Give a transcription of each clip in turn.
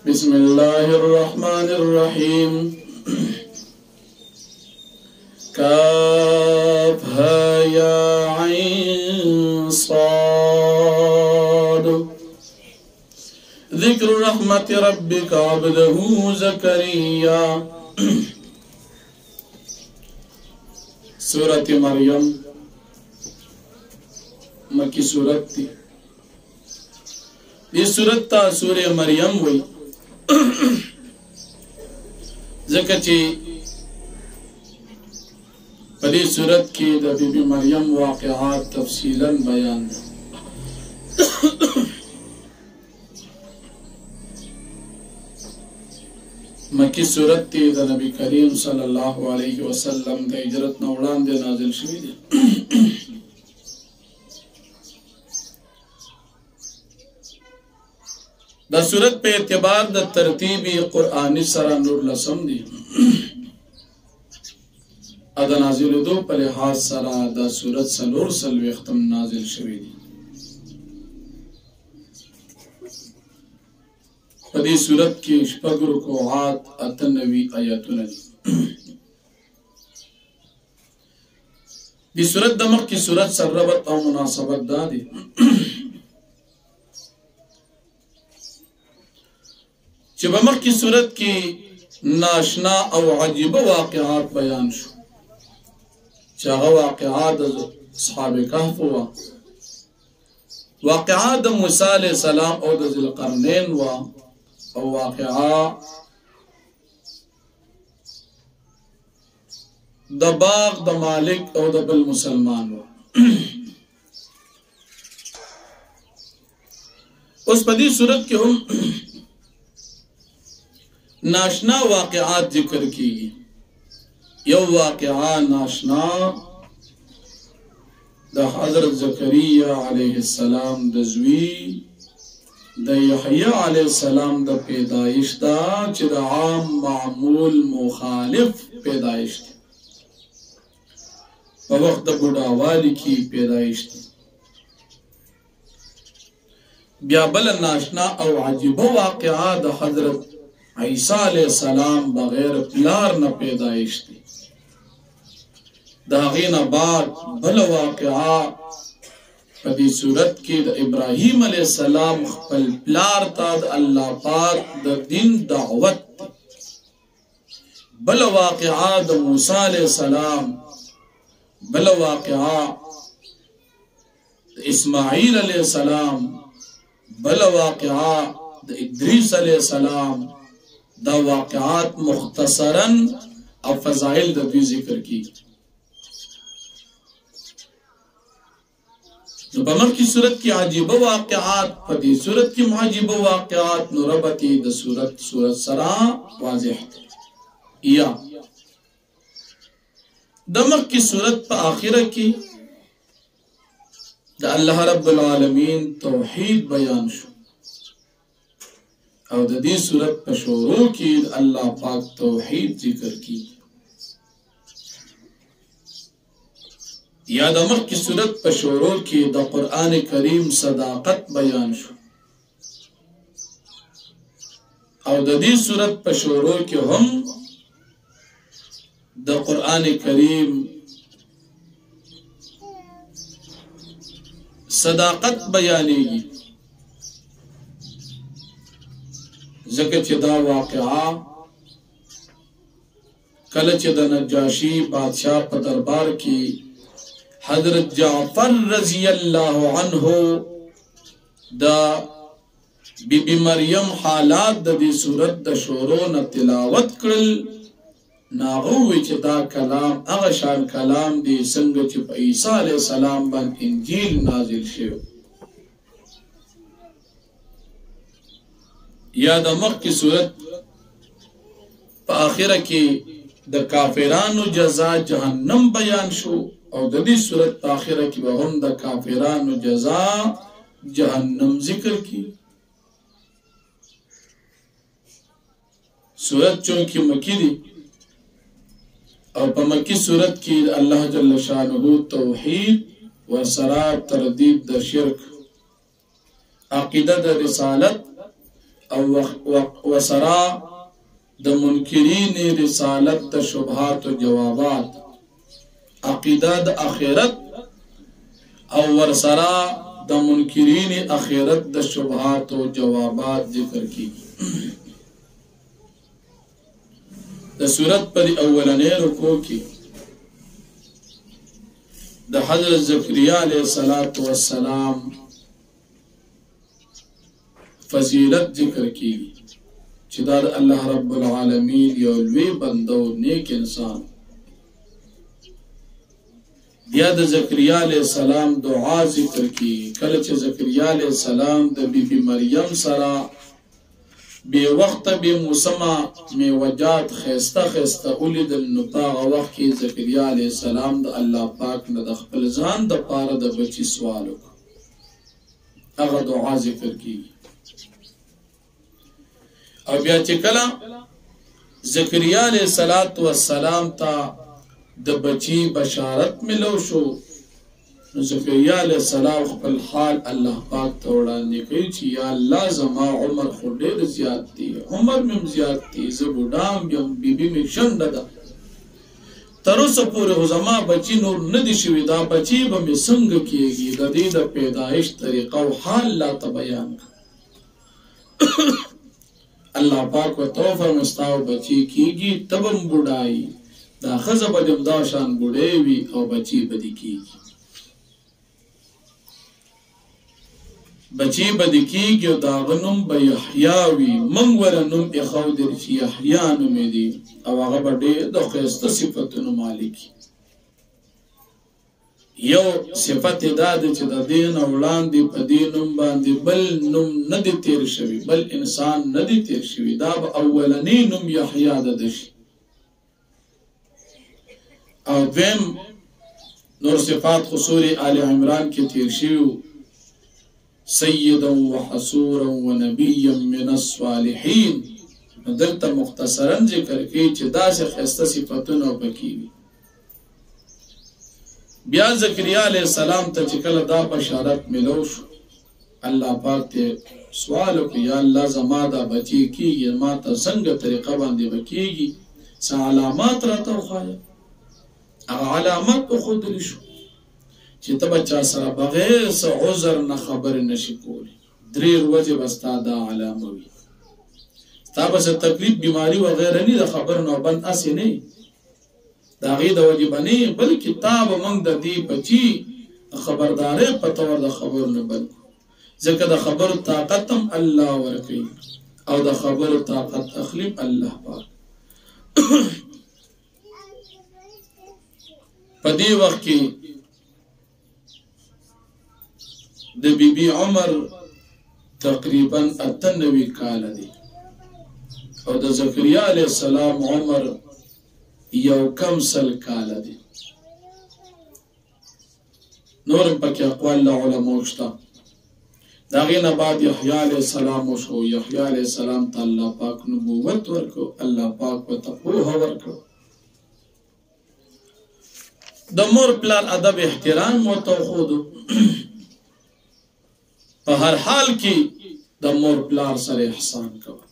بسم الله الرحمن الرحيم كافها يا عين صاد ذكر رحمة ربك عبده زكريا سورة مريم مکی سورت تھی یہ سورت تا سورة مريم وی ذکر چی پدی سورت کی دا بی بی مریم واقعات تفصیلا بیان دا مکی سورت تی دا نبی کریم صلی اللہ علیہ وسلم دا ہجرت نوڑان دے نازل شوی دے دا سورت پہ اعتبار دا ترتیبی قرآنی سرا نور لسم دی ادا نازل دو پر لحاظ سرا دا سورت سلور سلوی ختم نازل شوی دی پدی سورت کی شپگ رکوعات اتنوی آیاتون دی دی سورت دمق کی سورت سر ربط او مناسبت دا دی چه بمخ کی صورت کی ناشنا او عجیب واقعات بیان شو چاہا واقعات اصحاب کہف ہوا واقعات موسیٰ علیہ السلام او ذی القرنین ہوا او واقعات دا باغ دا مالک او دا بالمسلمان ہوا اس پدی صورت کے ہم ناشنا واقعات ذکر کی یو واقعہ ناشنا دا حضرت زکریا علیہ السلام دا زوی دا یحییٰ علیہ السلام دا پیدائش دا چی دا عام معمول مخالف پیدائش دا وقت دا بڑاوالی کی پیدائش دا بیا بل ناشنا او عجیب واقعہ دا حضرت عیسیٰ علیہ السلام بغیر پلار نہ پیدائش دی داغین بعد بل واقعہ پدی صورت کی دا ابراہیم علیہ السلام خپل پلار تا دا اللہ پاک دا دین دعوت بل واقعہ دا موسیٰ علیہ السلام بل واقعہ دا اسماعیل علیہ السلام بل واقعہ دا ادریس علیہ السلام دا واقعات مختصراً او فضائل دا بھی ذکر کی بمر کی صورت کی عجیب واقعات پدی صورت کی معجیب واقعات نربتی دا صورت سرا واضح یا دمر کی صورت پا آخرہ کی دا اللہ رب العالمین توحید بیان شو او دا دی صورت پا شروع کی اللہ پاک توحید ذکر کی یا دا مخ کی صورت پا شروع کی دا قرآن کریم صداقت بیان شو او دا دی صورت پا شروع کی ہم دا قرآن کریم صداقت بیانی گی ذکر چی دا واقعہ کل چی دا نجاشی بادشاہ پا دربار کی حضرت جعفر رضی اللہ عنہ دا بی بی مریم حالات دا دی صورت دا شورون تلاوت کرل ناغوی چی دا کلام اغشان کلام دی سنگ چی پا عیسیٰ علیہ السلام بان انجیل نازل شیو یا دا مخ کی صورت پا آخرہ کی دا کافرانو جزا جہنم بیان شو او دا دی صورت پا آخرہ کی بہم دا کافرانو جزا جہنم ذکر کی صورت چونکہ مکی دی او پا مکی صورت کی اللہ جل شانہ توحید و سراب تردید دا شرک عقیدہ دا رسالت او وسرا د منکرین رسالت د شبهات و جوابات عقیده د اخرت او ورسرا د منکرین اخرت د شبهات و جوابات ذکر کی د سورت پر اولنې رکوع کی د حضرت زکریا علیہ السلام فضیلت ذکر کی چې دا الله رب العالمین یو لوی بندو نیک انسان بیا د زکریا علیہ السلام دعا ذکر کی کله چې زکریا علیہ السلام د بیبی مریم سره بے وقت بے مسمى میوجات خیسته خیسته اولیدل نو پاغه وخت کې زکریا علیہ السلام د الله پاک نه د خپل ځان د پاره د بچی سوال وکړ هغه دعا ذکر کی او بیا چې کله زکریا علیہ السلام ته د بچی بشارت ملو شو زکریا علیہ السلام خپل حال الله پاک ته وړاندې کوي چې یا الله زما عمر خو ډېر زیات دی عمر مې زیات دی زه بوډام یم بیبي مې شنډه ده تر اوسه پورې زما بچی نور نه دي شوي دا بچی به مې څنګه کېږي د دې د پیدایش طریقه او حال لا ته بیان الله پاک ورته وفرمایل ستا بچی کېږي ته به هم بوډایي دا ښځه به دې همدا شان بوډۍ وي او بچی به دې کېږي بچی بدی کیږي او دا غنوم به یحیی وي موږ ورته نوم اخودر چې یحیی نوم دی او هغه به ډېر د ښایسته صفتونو مالک یو صفت دا ده چې د دې نه وړاندې په دې نوم باندې بل نوم نه دی تیر شوی بل انسان نه دی تیر شوی دا به اولنی نوم یحیی ده شي او دویم نور صفات خو سورې آل عمران کې تیر شوي سیدا وحصورا ونبیا من الصالحین دلته مختصرا ذکر کوي چې داسې ښایسته صفتونه پکې وي بیا زکریا علیہ السلام ته چې کله دا بشارت ملو شو الله پاک ته سوال وکړ یا الله زما دا بچی کېږي ما ته څنګه طریقه باندې به کېږي څه علامات راته وښایه هغه علامات وښودلی شو چې ته به چا سره بغیر څه عذر نه خبرې نشي کولی 3 ورځې به ستا دا علامه وي ستا به څه تکلیف بیماري وغیره نه د خبر نوبند هسې نه د هغې د وجې به نه بلکې تا به موږ د دې بچي خبردارۍ په طور د خبرو نه بل ځکه د خبرو طاقت هم الله ورکوي او د خبرو طاقت اخلي الله پاک په دې وخت کې د بیبي عمر تقریبا 98 کال دی او د زکریا علیہ السلام عمر یو کم سل کال دی نورم پکې اقوال له علماء شته دا غینه بعد یحیی علیہ السلام وشو یحیی علیہ السلام ته الله پاک نبوت ورکو الله پاک ورته پوهه ورکو د مور پلار ادب احترام ورته خودو په هر حال کې د مور پلار سره احسان کوه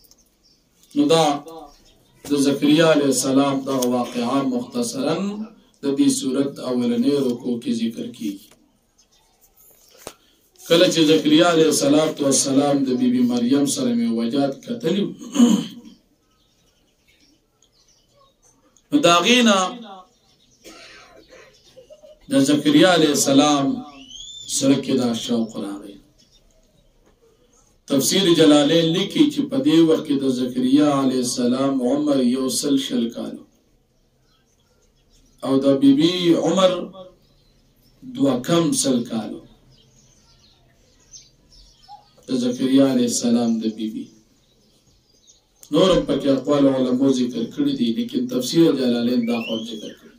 نو دا د زکریا علیہ السلام دا واقعا مختصرا د دې صورت اولنې رکوع کې ذکر کیږي کله چې زکریا علیہ السلام د بیبي مریم سره میوجات کتلی نو دا غینا د زکریا علیہ السلام سره کې دا شوق راغی تفسیر جلالین لیکي چې په دې وخت کې د زکریا علیہ السلام عمر 100 کال او د بیبي عمر 2 کال د زکریا علیہ السلام د بیبي نورم پکې اقوال علماء ذکر کړی دي لیکن تفسیر جلالین دا قول ذکر کړی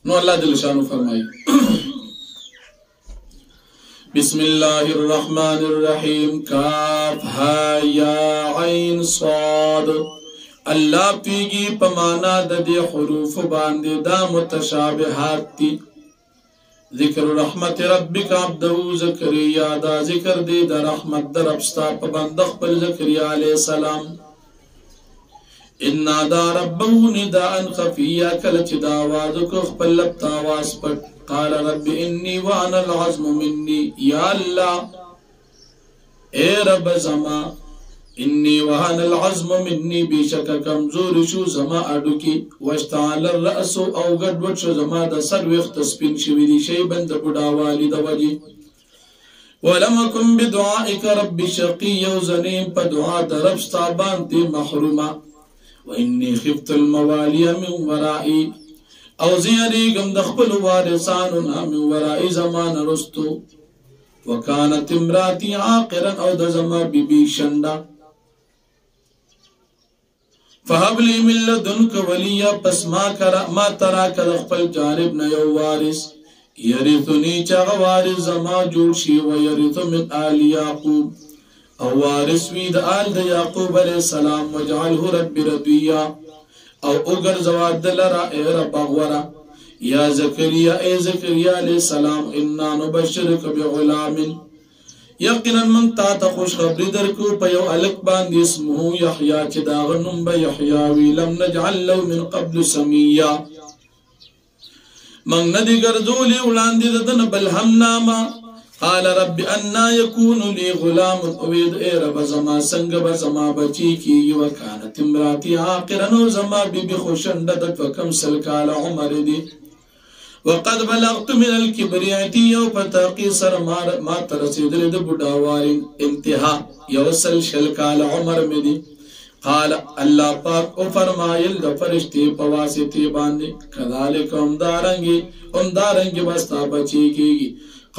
نو الله جل شانو فرمایي بسم الله الرحمن الرحیم کاف ها یا عین صاد الله پیږي په معنا د دې حروف باندې دا متشابهات دي ذکر رحمت ربک عبده زکریا دا ذکر دی دا رحمت در ربستا پا بندخ پر زکریا علیہ السلام انا دا ربه نداء خفیا کلچ دا آوازو کخ پر لبتا آواز پت قال رب انی وانا العظم منی یا اللہ اے رب زما انی وهن العظم منی بیشک کمزور شو زما اڈو کی واشتعال الرأس او گدوٹ شو زما دا سر وقت سپین شوی دی شیبن دا بڑا والی دا وجی ولم اکن بدعائک رب شقی وزنیم پا دعا دا رب ستابان دی محروما وانی خفت الموالی من ورائی او زیریگم دخبل وارساننا من ورائی زمان رستو وکانت امراتی عاقرا او دا زما بی بی شنڈا فهب لي من لدنك وليا پس ما ترا کد خپل جانب نه یو وارث يرثني چا وارث زما جوړ شي و يرث من آل يعقوب او وارث وی د آل د يعقوب عليه السلام وجعله رب رضيا او اگر زواد دلرا اے رب غورا یا زکریا اے زکریا علیہ السلام انا نبشرک بغلام یقینا من تا ته خوش خبری درکو په یو الک باندې اسمه یحیی چې دا غنوم به یحیی وی لم نجعل له من قبل سمیا من ندی ګرځولې وړاندې ددن بل هم نامه قال رب انا يكون لي غلام اوید اے رب زما څنګه به زما بچی کیږي وکانت امراتی عاقرا نو زما بیبي خوشنده د کم سل کال عمر دی وقد بلغت من الكبريات يو فتاقي سر ما ترسيدل د بډاوارین انتها يوصل شل کال عمر مدي قال الله پاک او فرمایل د فرشتي په واسطه باندې كذلك هم دارنګي بستا بچي کیږي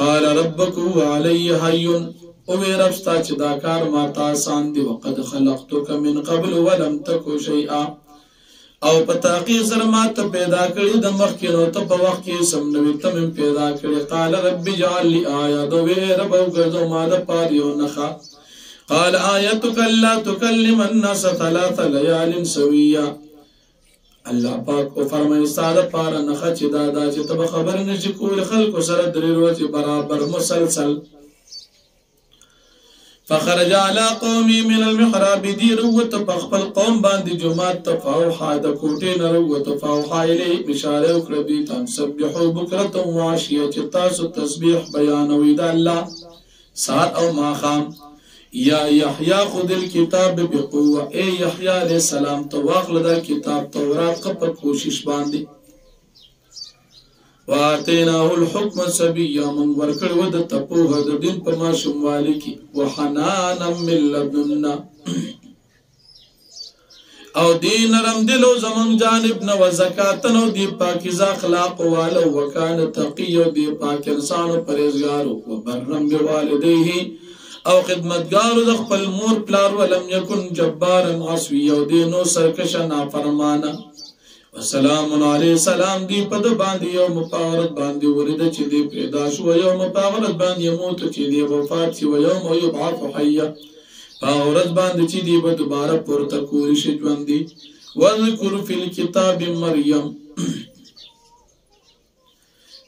قال ربك علي حي او ربستا چې دا کار ما تا آسان دي وقد خلقتك من قبل ولم تك شيئا او پتاقی سر ما تا پیدا کری دا مخینو تا پا وقت کی سمنوی تمن پیدا کری قال رب جعل لی آیات وی رب او گردو ما دا پاریو نخا قال آیتک اللہ تکلم الناس ثلاث لیال سویا اللہ پاک او فرمائی سادہ پارا نخا چی دادا چی تب خبر نشی کول خلق سر دری روچی برابر مسلسل فخرج على قومي من المحراب دي روت بخبل قوم باندې جماعت تفاوحا د کوټې نه روت تفاوحا الی اشاره وکړه دي تسبحوا بكره وعشيه چې تاسو تسبیح بیانوي د الله سحر او ماخام یا یحیی خذ الكتاب بقوه اے یحیی علیہ السلام تو واخل دا کتاب تورات په کوشش باندې واتیناه الحکم سبیا من ورکړ و د تپوه د دین په ماشوم والی کی وحنانا من لدنا او دین رم دلو زمن جانب نو زکات نو دی پاکیزه اخلاق والو وکانه تقی دی پاک انسان پرهیزګار او برم بوالديه او خدمتګار د خپل مور پلار ولم یکن جبارا عصوی او دینو سرکش نافرمانه وسلام علیه سلام دی پد باندې یو مپاورت باندې ورید چې دی پیدا شو یو مپاورت باندې موت چې دی وفات شي یو مو یبعث حیا پاورت باندې چې دی به دوباره پورته کولی شي ژوند دی وذکر فی الكتاب مریم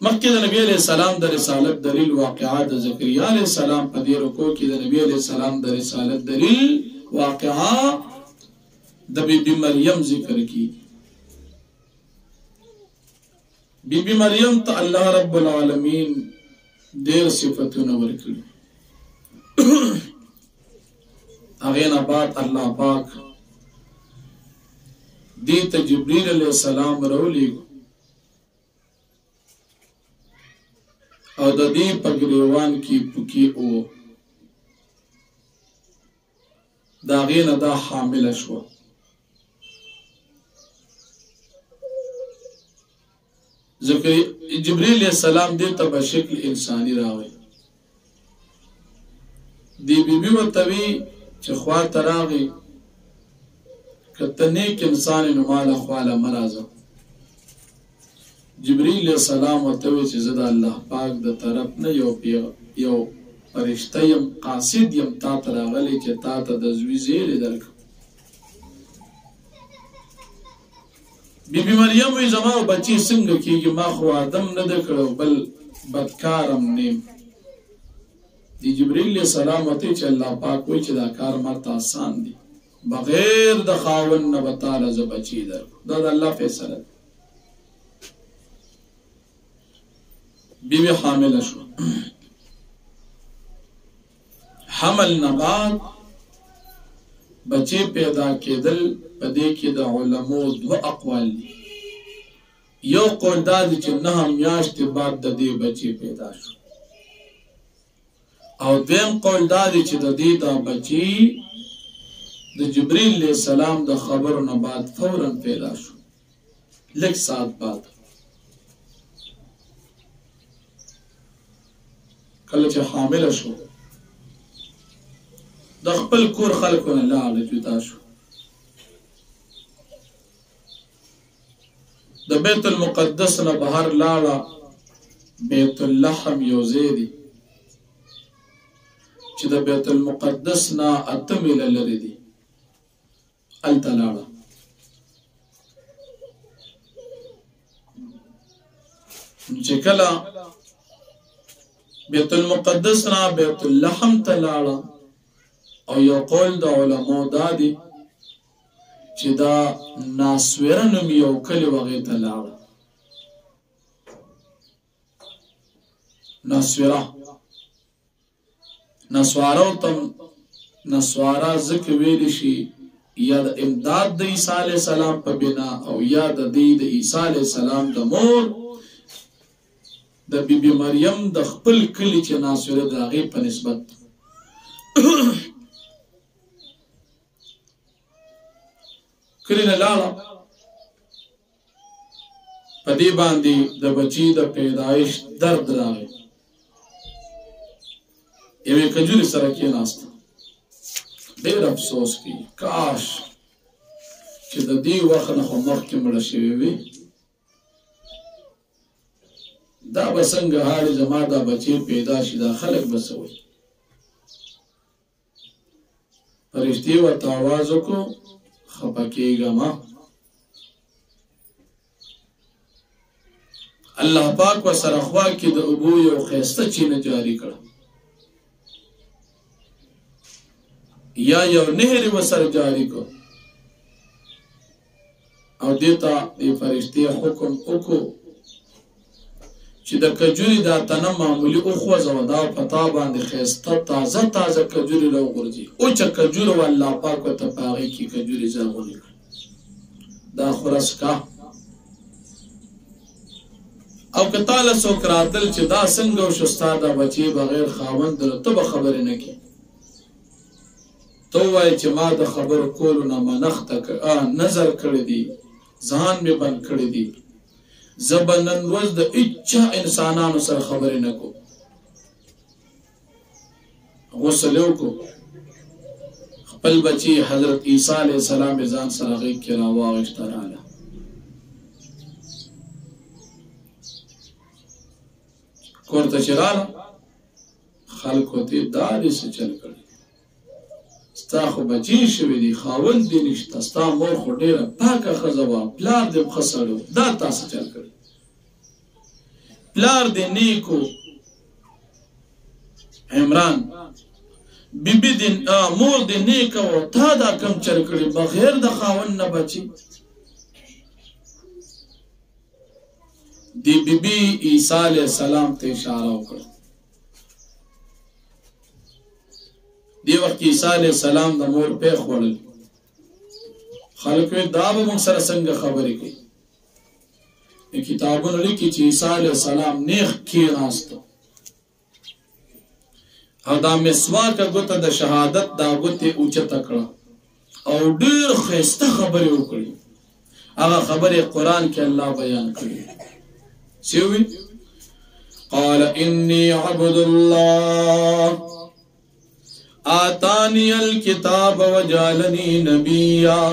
مکه د نبی علیہ السلام د رسالت دلیل واقعات زکریا علیہ السلام په دې رکوع کې د نبی علیہ السلام د رسالت دلیل واقعا د بیبي مریم ذکر کی بی بی مریم تا اللہ رب العالمین دیر صفتون ورکلی اغین بعد اللہ پاک دیتا جبریل علیہ السلام رولی او دا دی پگریوان کی پکی او دا غین دا حامل شو جبریل علیہ السلام دیتا بشکل انسانی راوی دی بی بی و توی چه خواه تراغی کتا نیک انسان نمال خوالا مرازا جبریل علیہ السلام و توی چه زد اللہ پاک دا طرف نه یو فرشته یم قاصد یم تا تراغلی چه تا تا دزوی زیر درکم بی بی مریم وی زما بچی څنګه کیږي ما خو آدم نه د کړو بل بدکارم نیم. دی جبریل علیہ السلام وتی چې الله پاک وی چې دا کار مرته آسان دی، بغیر د خاون نه به تعالی ز بچی در. دا د الله فیصله. بیوی حامله شو. حمل نه بعد بچی پیدا کېدل په دې کې د علماء دوه اقوال دي. یو قول دا دی چې 9 میاشتې بعد د دې بچی پیدا شو، او دویم قول دا دی چې د دې دا بچی د جبرئیل علیہ السلام د خبرو نه بعد فوراً پیدا شو، لږ ساعت بعد. کله چې حامله شو د خپل کور خلکو نه لاړه، جدا شو. د بیت المقدس نه بهر لاړه، بیت اللحم یو ځای دی چې د بیت المقدس نه 8 میله لرې دی، هلته لاړه. چې کله بیت المقدس نه بیت اللحم ته لاړه، او یو قول د علماء دا دی چې دا ناسوره نوم یو کلی وغې ته لاړه. نسوارو ته نسوارا ځکه ویلی شي یا د امداد د عیسی علیه السلام په بنا، او یا د دې د عیسی علیه السلام د مور د بیبي مریم د خپل کلی چې ناسوره د هغې په نسبت. کلی نه لاړه، په دې باندې د بچی د پیدایش درد راغی. یوې کجورې سره کېناسته، ډېر افسوس کوي کاش چې د دې وخت نه خو مخکې مړه شوې وي. دا به څنګه حال زما دا بچی پیدا شي، دا خلک به څه وایي. فرشتې ورته آواز وکړو خفه کېږه مه. الله پاک ورسره خوا کې د اوبو یو ښایسته چینه جاري کړه، یا یو نهر ورسره جاري کړ، او دې ته دې فرشتې حکم وکړو چې د کجوري دا تنه معمولي وخوځوه، دا په تا باندې ښایسته تازه تازه کجوري راوغورځي. اوچه کجوره و الله پاک ورته په هغې کې کجوري زرغونې کړه. دا خورس کا. او که تاله څوک راتل چې دا څنګه وشو ستا دا بچی بغیر خاوند نو ته به خبرې نه کړې، ته ووایې چې ما د خبرو کولو نه منښته نظر کړی دی، ځان مې بند کړی دی، زه به نن ورځ د هېچا انسانانو سره خبرې نه کوم. غسل یې وکړو، خپل بچی حضرت عیسی علیه السلام یې ځان سره غېږ کې راواغېسته، راغله. کور ته چې راغله، خلکو ته دا دې څه چل کړی، ستا خو بچی شوي دي، خاوند دې نشته، ستا مور خو ډېره پاکه ښځه وه، پلار دې ښه سړی و، دا تا څه چل کړی؟ پلار دې نیکو عمران، بیبي دې مور دې نیکه وه، تا دا کم چل کړی بغیر د خاوند نه بچي؟ دی بیبي عیسی علیه السلام ته اشاره وکړه. دی وخت عیسی علیه السلام د مور پیغ وړل، خلک وی دا به موږ سره څنګه خبرې کوي. کتابونه لیکي چې عیسی علیه السلام نیغ کېناسته، او دا مسواک ګوته د شهادت دا ګوتې اوچته کړه، او ډېر ښایسته خبرې وکړي. هغه خبرې قرآن کې الله بیان کړي. سوي قال إني عبد الله آتاني الكتاب وجعلني نبيا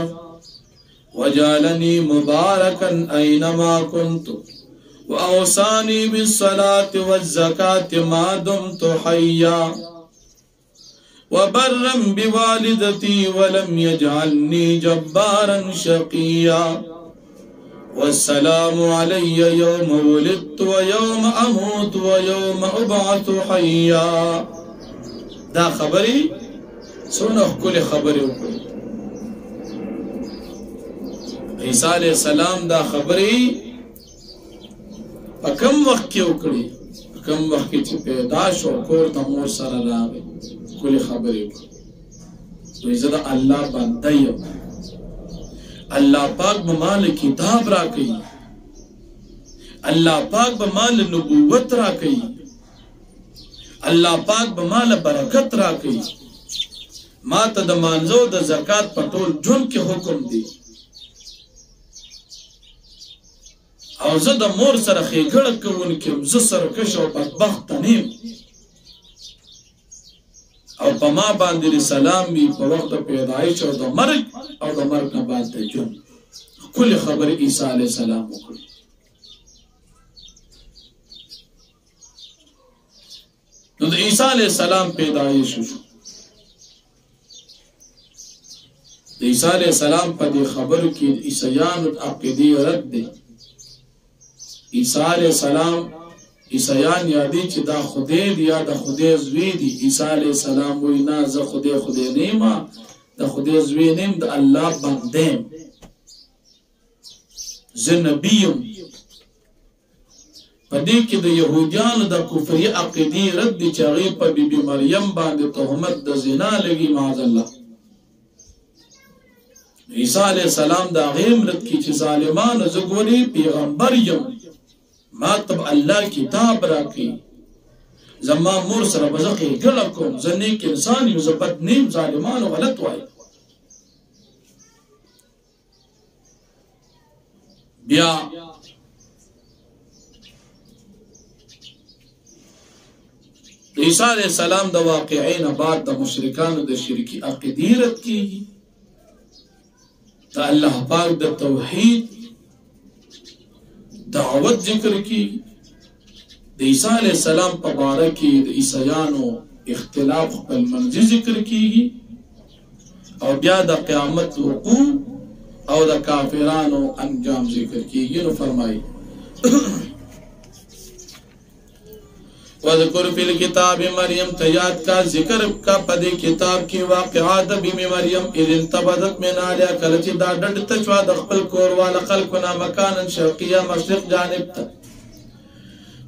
وجعلني مباركا أينما كنت وأوصاني بالصلاة والزكاة ما دمت حيا وبرا بوالدتي ولم يجعلني جبارا شقيا والسلام علی یوم ولدت ویوم اموت ویوم ابعث حیا. دا خبری سونه کل خبری وکړي. عیسی علیہ السلام دا خبری په کوم وخت کې وکړي؟ په کوم وخت کې چې پیدا شو کور ته مور سره راغی کل خبری وکړي. وایي زه د الله بنده یم، اللہ پاک بمال کتاب را کئی، اللہ پاک بمال نبوت را کئی، اللہ پاک بمال برکت را کئی. ما تا دا مانزو دا زکاة پٹول جن کے حکم دی او زه دا مور سر خیگڑ کون کم زه سرکش او بدبخت نیم او په ما باندې سلام وي په وخت پیدایش او د مرګ نه بعد د ژوند. کل خبر عیسی علیه السلام وکړي. نو د عیسی علیه السلام پیدایش شو. د عیسی علیه السلام په دې خبرو کې عیسیانو عقیدې رد دي. عیسی علیه السلام عیسیان یادی چې دا خدای دی یا د خدای زوی دی. عیسی علیه السلام وی نه زه خدای نیما، د خدای زوی نیم، د الله بندیم، زه نبیم. په دې کې د یهودیانو د کفري عقیدې رد دي چې هغوی په بیبي مریم باندې تهمت د زنا لګي معاذ الله. عیسی علیه السلام د هغې هم رد کړي چې ظالمانو زه ګورې پیغمبر یم، ما تب اللہ کتاب راکی، زما مور سره بزقی گلکم، زه نیک انسان یم، زه بد نیم، ظالمانو غلط وائی. بیا عیسی علیہ السلام د واقعین بعد د مشرکانو د شرکی عقیدې رد کیږي، د الله پاک د توحید دعوت ذکر کی. د عیسی علیہ السلام په باره کې د عیسیانو اختلاف خپل منځي ذکر کیږي او بیا د قیامت وقوع او د کافرانو انجام ذکر کیږي. نو فرمایي وذکر فی الکتاب مریم، تیاد کا ذکر کا پدی کتاب کی واقعات بیمی مریم اذ انتبذت من آلیا کلچی دا ڈڈ تشوا دخپل کوروالا خلقنا مکانا شرقیہ مشرق جانب تا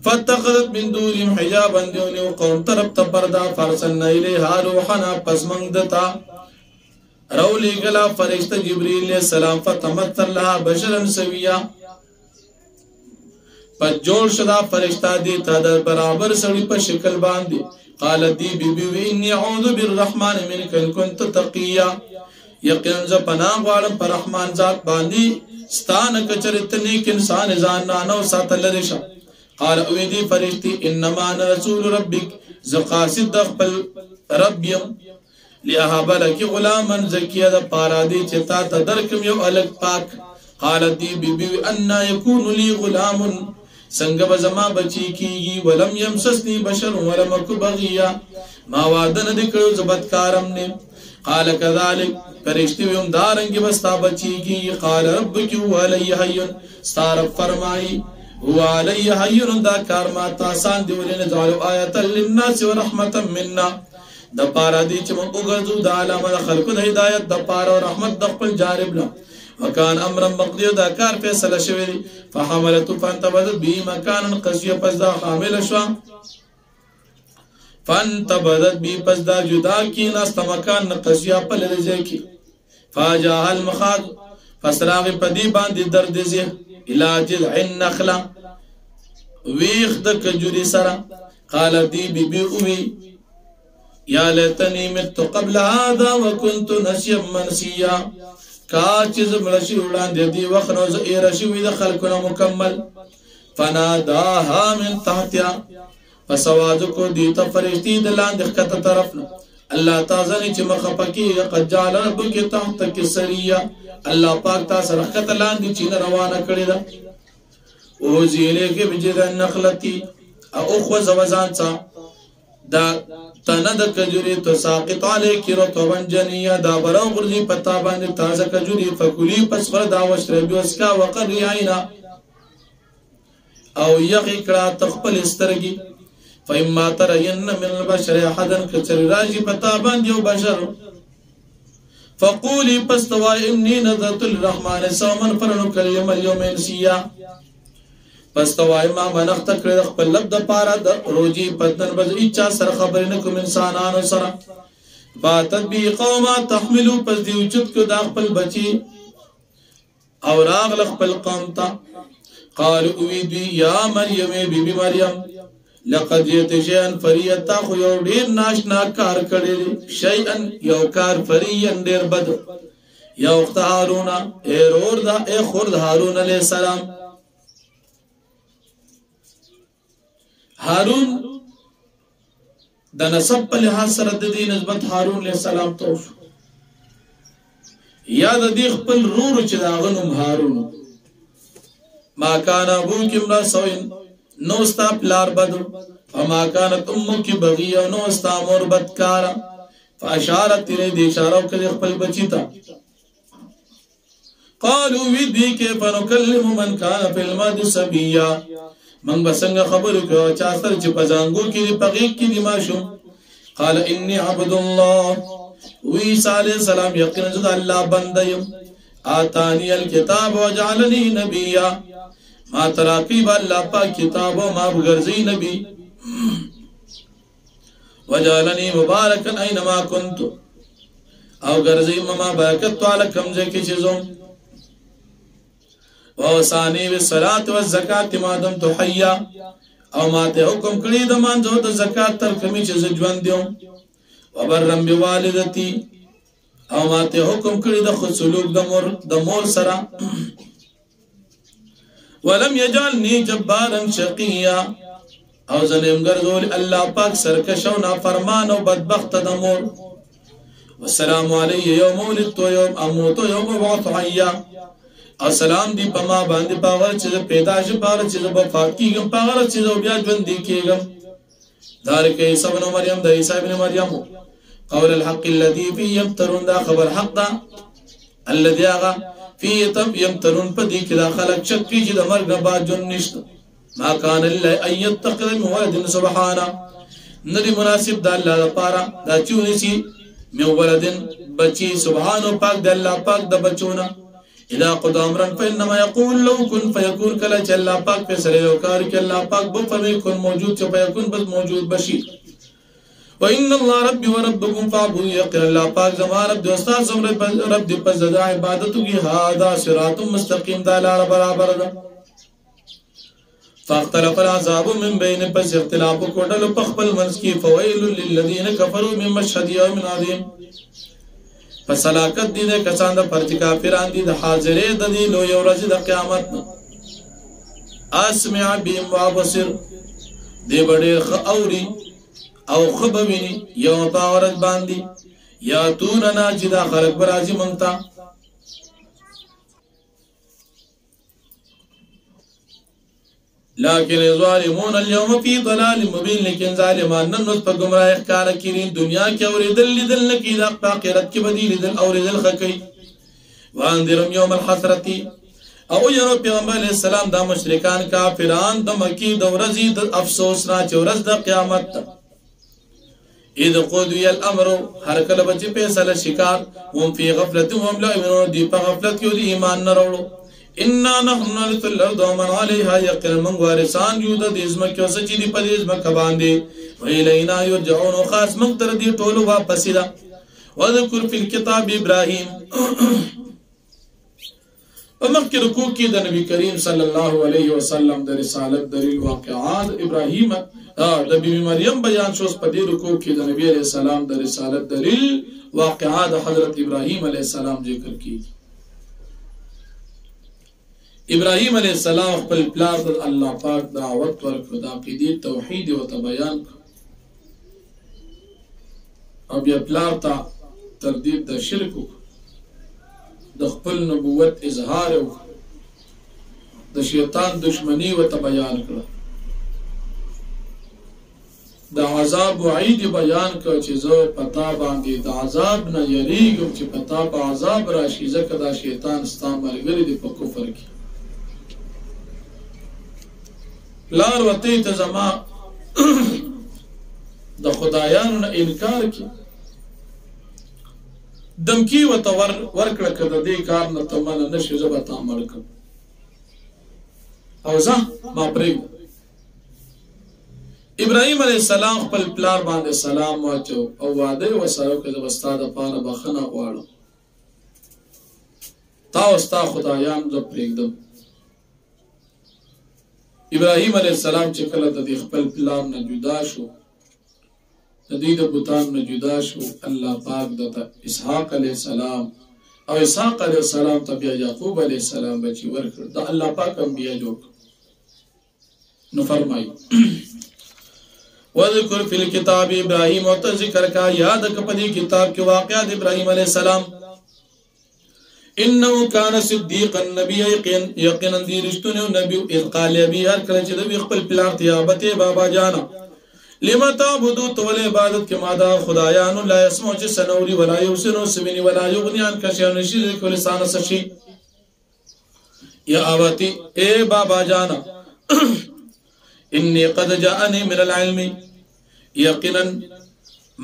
فاتخذت من دوریم حجابا دیونی و قوم طرف تا پردا فرسلنا الیہا روحنا پس منگدتا رولی گلا فرشت جبریل علیہ السلام فتمثل لها بشرا سویا پس جوړ شدا فرشتہ دیتا در برابر سړی په شکل باندې. قالت دی بی بی انی اعوذ بالرحمن منک ان کنت تقیا، یقینا ز پناه غواړم پر رحمان ذات باندې ستانه کچرت نیک انسان ځان نه ساتل لري شه. قال او دی فرشتي انما انا رسول ربک، ز قاصد د خپل رب یم، لاهب لك غلاما زکیه د پارا دی چې تا ته درکم یو الګ پاک. قالت دی بی بی ان یکون لی غلام، سنگ بزما بچی کیگی، ولم یمسسنی بشر ولم اکو بغیا، ما وعدن دکڑو زبدکارم نے. قال کذالک، فرشتی ویم دارنگی بستا بچی کی. قال ربک هو علی حیون، ستارب فرمائی هو علی حیون دا کارمات آسان دی ولنجعلو آیتا للناس و رحمتا مننا، دا پارا دی چمن اگرزو دا علامہ دا خلق دا ہدایت دا پارا و رحمت دا خپل جاربنا. وکان امرا مقدیر دا کار فیصله شوی دی. فحملتو فانتبذت بی مکانا قصیه، پس دا حامل شوا. فانتبذت بی پس دا جدا کی ناست مکان قصیه پل رزے کی. فاجاها المخاض، پس راغی پدی باندی درد زی الى جذع النخلا، ویخ دا کجوری سرا. قال دی بی بی اوی یا لیتنی مت قبل هذا وکنت نسیا منسیا، کاچز ملشی وړاندې دی وخت نو زه ایره شوی د خلکو مکمل. فناداها من تحتها، پس آواز کو دیتا فرشتی د لاندې ښکته طرف نه. الله تعالی چې مخه پکې قد جعل ربک تحتک سریه، الله پاک تا سره ښکته لاندې چې روانه کړی ده. او زیلې کې بجد النخلتی او خو زوزان څا دا تنه د کجوري تساقط عليك رطبا جنيا دا براو غرزي پتا باندې تازه کجوري فکلی پس پر دا وشربي وسکا وقر عینا او یغی کړه تخپل سترګي فإما ترين من البشر احدا كثر راجي پتا باندې یو بشر فقولي پستوا اني نذرت للرحمن صوما فلن كلم اليوم انسيا پستوا ما منخت کړه خپل لب د پاره د روزي پدن بز اچا سره خبر نه کوم انسانانو سره فاتت بي قوم تحملوا پس دی وجود کو د خپل بچي او راغ خپل قوم ته قالوا ويدي يا مريم بي مريم لقد يتشيئا فريتا خو یو ډیر ناشنا کار کړی شيئا یو کار فريا ډیر بد یو اخت هارون ایرور دا ای خورد هارون علیہ السلام هارون د نسب په لحاظ سره د دې نسبت هارون علیہ السلام ته یا د دې خپل رور چې دا غنوم هارون ما کان ابوک امرا سوین نو ستا پلار بدو فما كانت امك بغيا نو ستا مور بدکارا فاشارت تیرے دی اشارو کلی خپل بچی تا قالوا ودی كيف نكلم من كان في المهد صبيا من بسنگ خبرو کو چا سر چې پزانګو کې پغیق کې ماشوم قال اني عبد الله وعيسى عليه السلام یقینا ذات الله بندیم آتانی الكتاب وجعلني نبيا ما تراقیب اللہ پاک کتاب و ما بغرزی نبی وجعلنی مبارکا اینما کنتو او غرزی مما برکت والا کمزے کی چیزوں ووسانی بالصلاة والزکاة ما دمت حیا او ما تے حکم کری دمان جو دا زکاة تر کمی چیز جوان دیوں وبرم بوالدتی او ما تے حکم کری دا خود سلوک دا مور سرا ولم يجعلني جبارا شقيا او زنیم گرزول اللہ پاک سرکشو نافرمان و بدبخت دمور والسلام علی یوم ولدت و یوم اموت و یوم ابعث حیا او سلام دی پما باندې پاغر چیز پیدا شي پاغر چیز وفات کیږم پاغر چیز بیا ژوند دی کیږم ذالک عیسی ابن مریم د عیسی ابن مریم قول الحق الذي فيه يمترون دا خبر حق دا الذي اغا فيه تم يمترون پدی کدا خلق شک کی چې د مرګ بعد جون نشته ما كان لله ان يتخذ من ولد سبحانه ندی مناسب د الله لپاره دا چونسی من ولد بچی سبحانه پاک د الله پاک د بچونه اذا قضى امرا فانما يقول له كن فيكون كلا چې الله پاک په سره یو کار کې الله پاک به فرمي کن موجود چې فيكون بس موجود بشي وان الله ربي وربكم فاعبدوا يقين الله پاک زما رب د استاد زما رب د پس د عبادت کی هذا صراط مستقيم دا لار برابر ده فاختلف العذاب من بين پس اختلاف کوټل په خپل منځ کې فويل للذين كفروا من مشهد يوم عظيم فسلاکت دي د کسان د پرچ کافران دي د حاضرې د دي لو یو ورځ د قیامت اسمع بهم وابصر دی بډیر خ اوري او خبوینی یو پاورت باندې یا توننا چې دا خلق برازي مونږ لكن الظالمون اليوم في ضلال مبين لكن ظالمان نن په گمراه ښکار کړي دنیا کې اوریدل دل نکي د آخرت کې بدیل دل اوریدل خکې واندرم يوم الحسرتي او یو پیغمبر علیہ السلام دا مشرکان کافران د مکی د ورځې د افسوس را چورز د قیامت اذ قضي الامر هر کله بچ فیصله شکار هم فی غفلت هم لا ایمانون دی په غفلت کې دی ایمان نه وروړو ان نحن نرث الارض ومن عليها يقين من وارثان یو د دې زمکه او سچې دی په دې زمکه باندې ویلینا یرجعون خاص من تر دې ټولو واپس دا وذكر في الكتاب ابراهيم ومخکې رکوع کې د نبی کریم صلی الله علیه وسلم د رسالت دلیل واقعات ابراهیم د بیبي مریم بیان شوس په دې رکوع کې د نبی علیہ السلام د رسالت دلیل واقعات حضرت ابراهیم علیہ السلام ذکر کی ابراهیم علیہ السلام خپل پلار ته الله پاک دعوت ورکړه د عقیدې توحید او بیان او بیا پلار ته تردید د شرک د خپل نبوت اظهار او د شیطان دشمنی او بیان کړه د عذاب وعید بیان کړ چې زه پتا باندې د عذاب نه یریږم چې پتا په عذاب راشي ځکه دا شیطان ستا ملګری دی په کفر کې لار وتی ته زما د خدایانو نه انکار کی دمکی وته ورکړه کده دې کار نه ته من نه شي زبا تعامل کوم او ځه ما پرې ابراهيم عليه السلام خپل پلار باندې سلام واچو او وعده وسره کړه واستاد پاره بخنه غواړم تا واستا خدایان ز پرېږدم ابراهيم عليه السلام چې کله د خپل پلار نه جدا شو د دې د بوتان نه جدا شو الله پاک د اسحاق عليه السلام او اسحاق عليه السلام ته بیا یعقوب عليه السلام بچي ورکړ د الله پاک انبیا جوړ نو فرمایي وذکر فی الكتاب ابراهیم او ذکر کا یاد کپدی کتاب کے واقعات ابراہیم علیہ السلام انه کان صدیقا نبی یقینا دی رشتونه نبی اذ قال ابي هر کله چې د خپل پلار تیابته بابا جانا لما تعبدوا تول عبادت کې ماده خدایانو لا اسمو چې سنوري ولا یوسنو سمنی ولا یغنی عن کشان شی کل لسان سشی یا اباتی اے بابا جانا انی قد جاءنی من العلم یقینا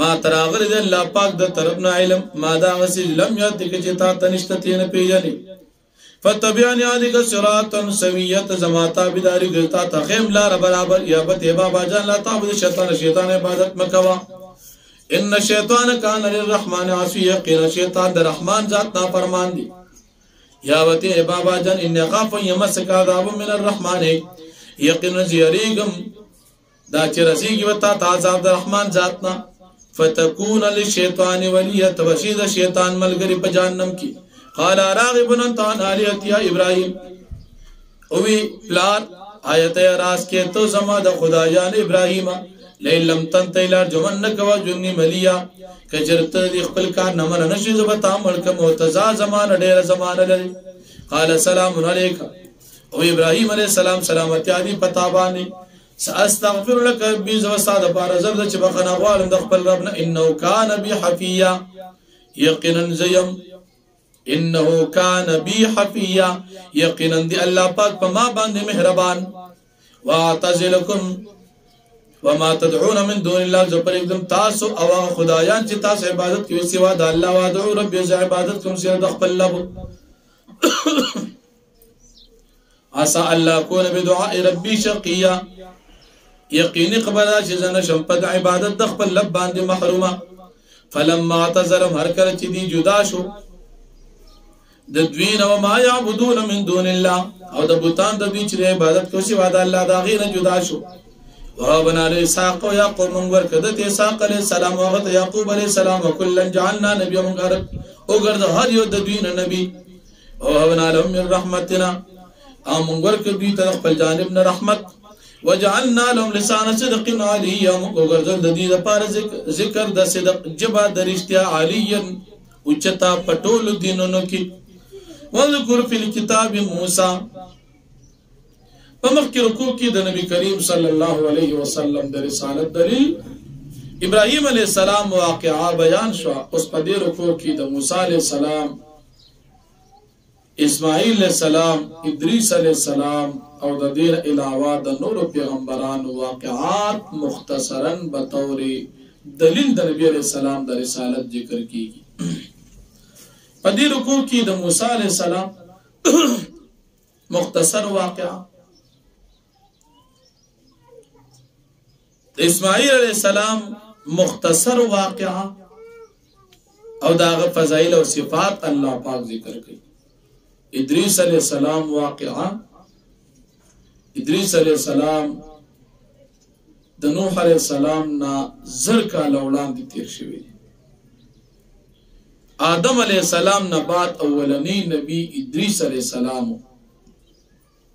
ما تراغر دے اللہ پاک دا طرفنا علم ما دا غسی لم یاد دکھ چتا تنشتتین پیجنی فتبیانی آدھگا صراطا سویت زماتا بداری گرتا تخیم لار برابر یا بت بابا جان لا تعبد شیطان عبادت مکوا ان شیطان کان للرحمن عصی یقینا شیطان در رحمان ذات نا فرمان دی یا بت بابا جان ان خاف یمسک عذاب من الرحمن یقینا زیریگم دا چرسیگی وتا عذاب در رحمان ذاتنا فتكون للشیطان ولیت وشید شیطان ملګری په جهنم کی قال راغب انت عن آلیت یا ابراهیم اوی پلار آیت راس کې تو زما د خدایان ابراهیم لئن تنتهي لارجمنك وجني مليا کجرت دی خپل کار نه من نشي زبتا ملک معتزا زمان ډیر زمان لري قال سلام علیک او ابراهیم علیہ السلام سلامتی علی پتا باندې ساستغفر لك بذو استاد بار زرد چې بخنه غوالم د خپل رب نه انه کان بی حفیا یقینا زیم انه کان بی حفیا یقینا دی الله پاک په ما باندې مهربان واعتزلکم وما تدعون من دون الله زبر एकदम تاسو او خدایان چې تاسو عبادت کوي سوا د الله وادعو رب ز عبادت کوم سره د خپل رب عسى الله كون بدعاء ربي شقيا یقینی قبلا چې زنه شمپد عبادت د خپل لب باندې محرومه فلما اعتزلهم هر کله چې دی جدا شو د دوی نو ما يعبدون من دون الله او د بوتان د دوی چې عبادت کوي سوا د الله دا غیر جدا شو وهبنا لإسحاق ويعقوب من ورکد ته اسحاق علیہ السلام او یعقوب علیہ السلام وكلا جعلنا نبيا مغرب او ګرځ هر یو د دوی نه نبی او وهبنا لهم من رحمتنا ام ورکد دوی ته خپل جانب نه رحمت وجعلنا لهم لسان صدق عليا وګرځل د دې لپاره ذکر د صدق جبا درشتیا عليا اوچتا پټول دینونو کې وذكر في الكتاب موسى پمخ رکوع کې د نبی کریم صلی الله علیه وسلم د رسالت دلیل ابراهیم علیہ السلام واقعا بیان شو اوس په دې رکوع کې د موسی علیہ السلام اسماعیل علیہ السلام ادریس علیہ السلام او د دې علاوه د نور پیغمبرانو واقعات مختصرا بطور دلیل د نبی علیہ السلام د رسالت ذکر کیږي په دې رکوع کې د موسی علیہ السلام مختصر واقعا اسماعیل علیہ السلام مختصر واقعا او داغه فضائل او صفات الله پاک ذکر کړي ادریس علیہ السلام واقعا ادریس علیہ السلام د نوح علیہ السلام نا زر کال وړاندې تیر شوی آدم علیہ السلام نه بعد اولنی نبی ادریس علیہ السلام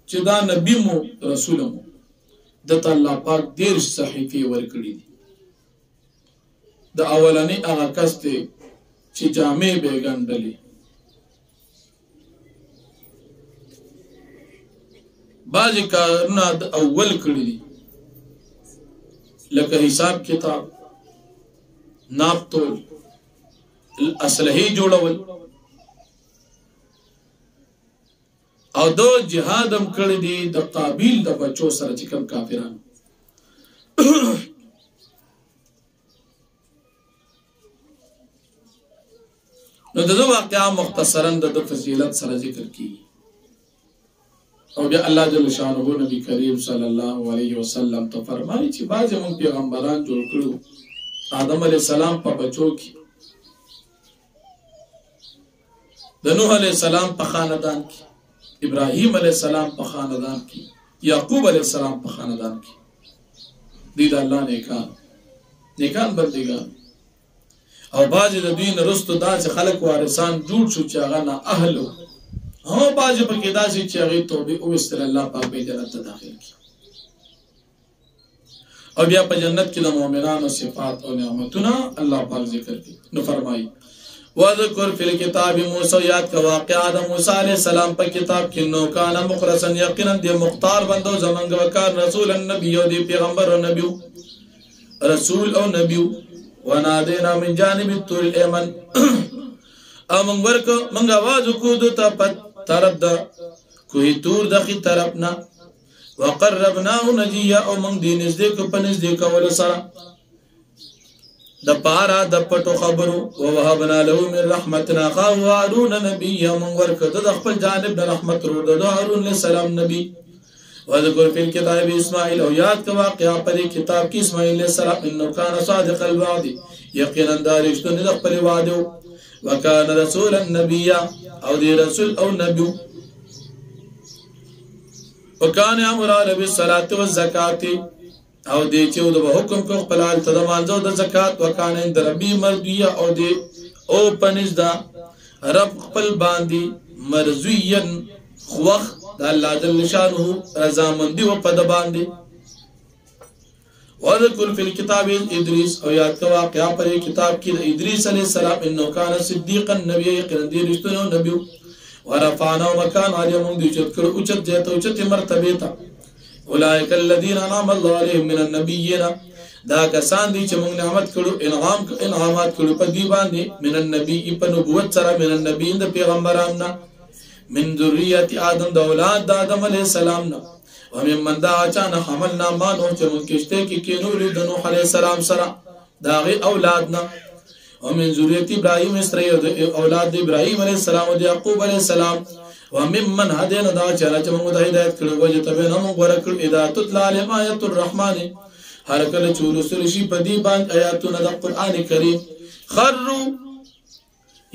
چې دا نبی مو رسول مو د الله پاک ډیر صحیفه ورکړي د اولنی هغه کس ته چې جامع به ګندلې بعضی کارونه د اول کړی دي لکه حساب کتاب، ناپ تول، اسلحې جوړول، او دو جهاد هم کړی دی د قابیل د بچو سره چې کوم کافرانو. نو دغه واقعا مختصرا د فضیلت سره ذکر کیږي. او بیا الله جل شانه نبی کریم صلی الله علیه وسلم ته فرمایي چې بعض موږ پیغمبران جوړ کړو آدم علیه السلام په بچو کې، د نوح علیه السلام په خاندان کې، ابراهیم علیه السلام په خاندان کې، یعقوب علیه السلام په خاندان کې. دي د الله نیکان بندگان. او بعضې د دوی نه رستو داسې خلک وارثان جوړ شو چې هغه نه اهل وو، هم بعضې پکې داسې چې هغې توبې وویستل، الله پاک به جنت ته داخل کړي. او بیا په جنت کې د مؤمنانو صفات او نعمتونه الله پاک ذکر کړي. نو فرمایي وذکر فی الکتاب موسی، یاد کا واقعہ د موسی علیہ السلام په کتاب کې، نو کان مخلصا، یقینا دی مختار بندو زمنګ وکړ، رسول النبی او دی پیغمبر او نبی، رسول او نبی، ونادینا من جانب الطور الایمن، او من ورکو من आवाज کو دته په طرف د کوه تور دغه طرفنا، وقربناه نجيا، او من دین نزدې کو په نزدې کول سره د پارا د پټو خبرو، او وهبنا له من رحمتنا خا هارون نبی، من ورکو د خپل جانب د رحمت رو د هارون علیہ السلام نبی. وذکر فی الکتاب اسماعیل، او یاد کا واقعہ پر کتاب کی اسماعیل علیہ السلام، انه کان صادق الوعد، یقینا دارشتون د خپل وعده، وکان رسولا نبیا، او دی رسول او نبی، وکان امر بالصلاة والزکات، او دی چې د حکم کو خپل حال ته د مانځو د زکات، وکان عند ربی مرضیه، او دی او پنځ دا رب خپل باندې مرضیا خوخ د الله جل شانه رضامندی و پد باندې. وذکر فی الکتاب ادریس، او یاد کا واقعہ پر کتاب کې ادریس علیہ السلام، انه کان صدیقا نبی، یقینا رښتینو نبی، ورفعنا مکان علی من دی چت کړ اوچت ځای اوچت مرتبه تا. اولئک الذین انعم الله علیهم من النبیین، دا کسان دي چې موږ نعمت کړو، انعامات کړو په دی باندې، من النبی په نبوت سره، من النبیین د پیغمبرانو، من ذریه آدم د اولاد د آدم علیہ السلام نه، ومن من دا اچانه حملنا ما نو چې موږ کشته کې کینول د نوح علیہ السلام سره داغه اولاد نه، ومن ذریه ابراهیم اسرائیل د اولاد د ابراهیم علیہ السلام او د یعقوب علیہ السلام، ومن من هدینا دا چې موږ د هدایت کړو، وجه تبه نو ورکړ اذا تطلع عليهم آیات الرحمن، هر کله چې ولوستل شي په دې باندې آیاتونه د قران کریم، خروا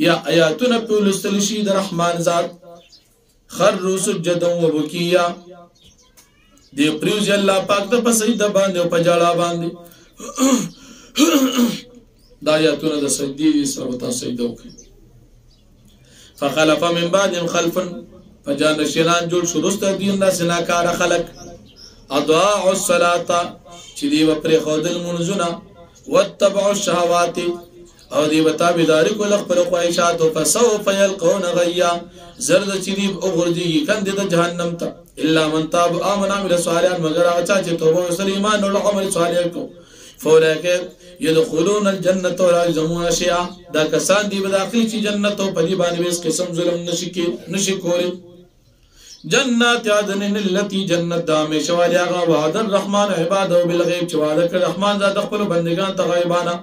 یا آیاتونه په ولوستل شي د رحمان ذات، خروا سجدا وبكيا، دی پریوز الله پاک د پسیده باندې او په جړه باندې د آیاتونه د سجدي سره وتا سجده وکړي. فخلف من بعدهم خلف، فجان شینان جوړ شو رسته دین د سناکار خلق، اضاعوا الصلاه، چې دی پر خودل منزنا، واتبعوا الشهوات، او دی بتابداري کول خپل خواهشات، او فسوف يلقون غيا، زرد چې دی او غرضی کند د جهنم ته، الا من تاب امن عمل صالحا، مگر هغه چې توبه او ایمان او عمل صالح کو، فولئک يدخلون الجنه ولا يظلمون شيئا، دا کسان دی بداخل چې جنت او په دی باندې وس قسم ظلم نشي کولی. جنات عدن التي جنت دامه شوالی هغه وعد الرحمن عباده بالغیب، چې وعده کړ رحمان ذات خپل بندگان ته غیبانه،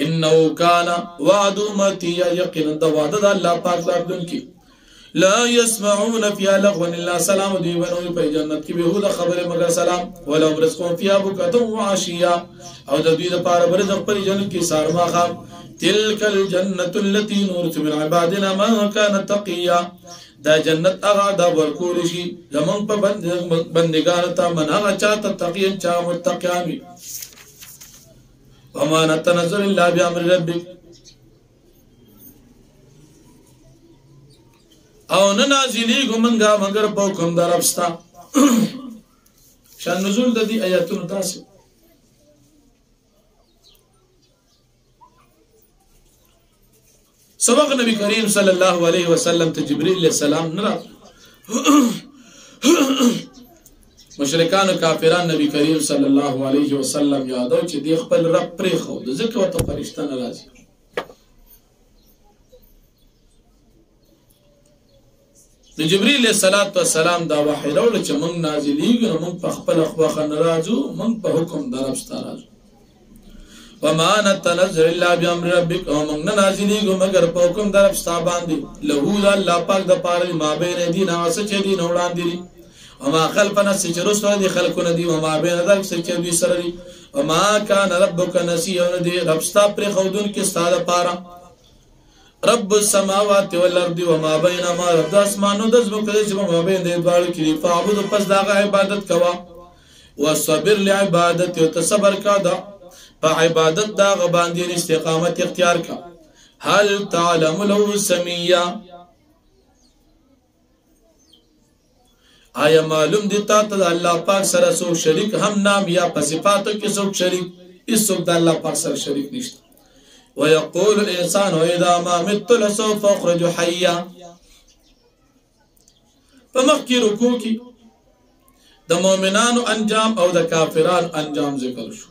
انه کان وعد متیا، یقینا د وعده د الله پاک راتلون کی، لا يسمعون فيها لغوا الا سلام، دی ونوی په جنت کې بهود خبره مگر سلام، ولهم رزقهم فيها بكره وعشيا، او د دوی لپاره برزق پر جنت کې سارما خام. تلك الجنه التي نورث من عبادنا ما كان تقيا، دا جنت هغه دا ورکول شي زمون په بندګانو ته من هغه چاته تقین چا متقیان. وما نتنزل الا بامر ربك، او ننازلی گمنگا مگر په حکم در ربستا. شان نزول د دې آیاتونو تاسو سبق نبی کریم صلی الله علیه وسلم ته جبرئیل علیہ السلام نه مشرکان او کافران نبی کریم صلی الله علیه وسلم یادو چې دی خپل رب پرې خو د ذکر او فرشتہ ناراضي د جبرئیل علیہ الصلوۃ والسلام دا وحی راوړ چې موږ نازلېږو موږ په خپل خواخ ناراضو موږ په حکم درب ستارو وما نتنزل الا بامر ربك ومن نازلېږو مگر په حکم درب ستا باندې له الله پاک د پاره ما بین دینه وسچ دین وړاندې وما خلفنا سچرستو دي خلقنا دي وما بين ذلك سچوي سره دي وما كان ربك نسيا دي رب ستا پر خودون کې ستاره پاره رب السماوات والارض وما بينهما رب اسمانو د زمکه چې ما بین دې دوړ کې فعبد پس دغه عبادت کوا وصبر لعبادت او تصبر کا دا په عبادت دا باندې استقامت اختیار کا هل تعلم له سميا آیا معلوم دی تا ته الله پاک سره سو شریک هم نام یا په صفاتو کې سو شریک اس سو د الله پاک سره شریک نشته ويقول الانسان اذا ما مت لسوف اخرج حيا فمخکې رکوع کې د مؤمنانو انجام او د کافرانو انجام ذکر شو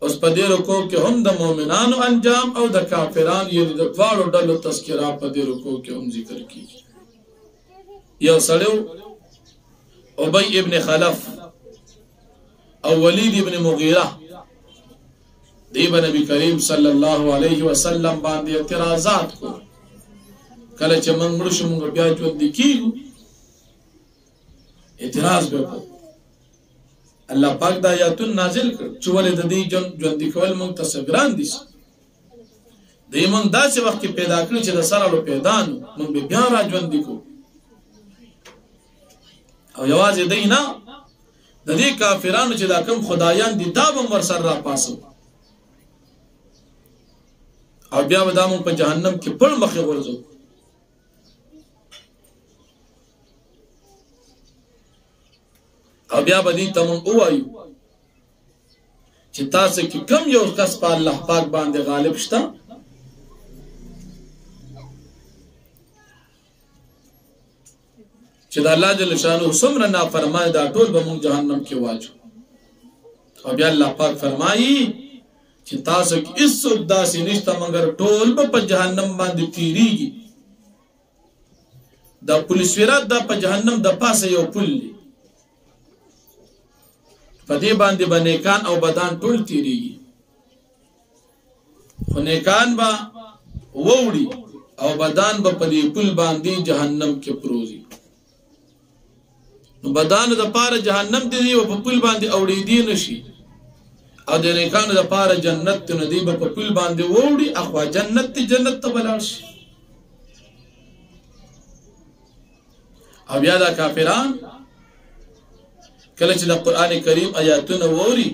اوس په دې رکوع کې هم د مؤمنانو انجام او د کافرانو یعنی د دواړو ډلو تذکرہ په دې رکوع کې هم ذکر کیږي یو سړیو ابی ابن خلف او ولید ابن مغیره دیب نبی کریم صلی الله علیه وسلم باندې اعتراضات کو کله چې موږ مړ شو موږ بیا ژوند کیږو اعتراض وکړو الله پاک د آیاتون نازل کړ چې ولې د دې ژوند کول موږ ته ګران دي د موږ داسې وخت کې پیدا کړی چې د سره له پیدا نو موږ بیا را ژوند کو او یوازې دینا د دې کافرانو چې دا کوم خدایان دي دا به ور سره را پاسو او بیا به دامو په جهنم کې پړ مخې ورځو او بیا به دې ته مونږ وایو چې تاسو کې کم یو کس په الله پاک باندې غالب شته چې د الله جل شانو څومره نافرمانه دا ټول به مونږ جهنم کې واچو او بیا الله پاک فرمایي چې تاسو کې هیڅ داسې نشته مگر ټول په جهنم باندې تیریږي دا پولیس ورات دا په جهنم د پاسه یو پل دی په دې باندې نیکان او بدان ټول تیریږي خو نیکان با ووري او بدان با په دې پل باندې جهنم کې پروزي نو بدان د پاره جهنم دی او په پل باندې اوړي دي نشي او د نیکانو د پاره جنت ته ندی په پل باندې ووري اخوا جنت ته بلار شي او بیا دا کافران کله چې د قران کریم آیاتونه ووري